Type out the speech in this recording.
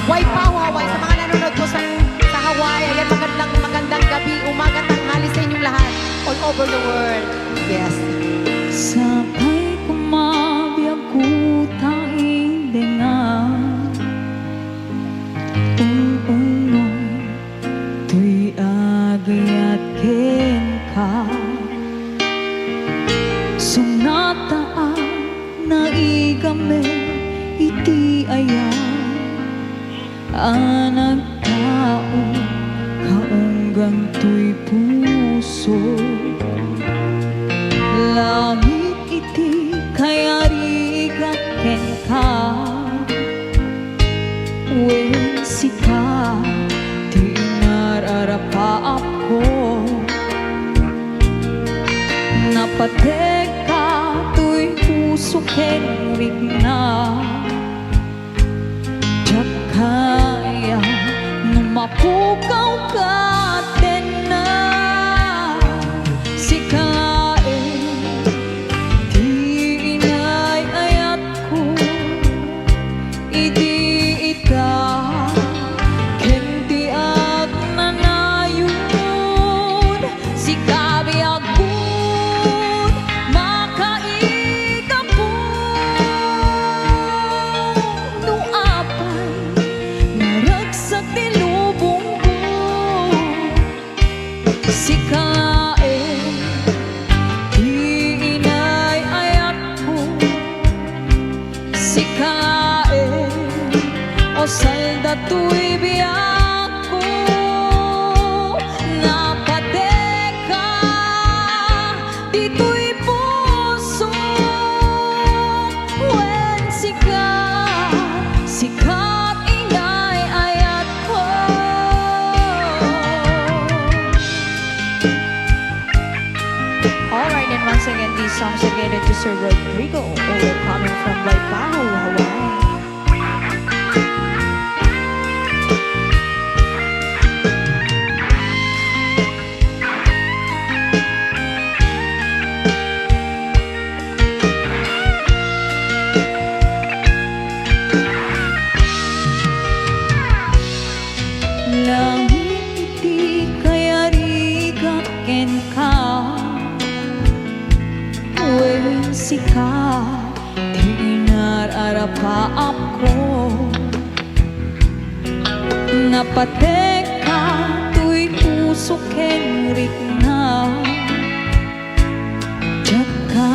Hawaii, sa mga nanonood po sa Hawaii. Ayan, magandang gabi, umaga, tanghali sa inyong lahat. All over the world. Yes. Sabay kumabiyag kutang ilingan Uunong tuy agayat ken ka Sunataan na igame iti ayan Anak tao kaunggang tuy puso Langit iti kayarigat ken ka Wen sika ti nararapaap ko Napatek ka tuy puso ken rigna Diyak kaya numapukaw ka na Salda tuy biyak ko Napadeka dito'y puso When sikat ingay ayat ko Alright, and once again, these songs are gathered to Sir Rodrigo, all coming from Waipahu, Hawaii. Langit iti kayarigat ken ka Wen sika ti nararapaap ko Napatek ka tuy puso ken rigna Diyak ka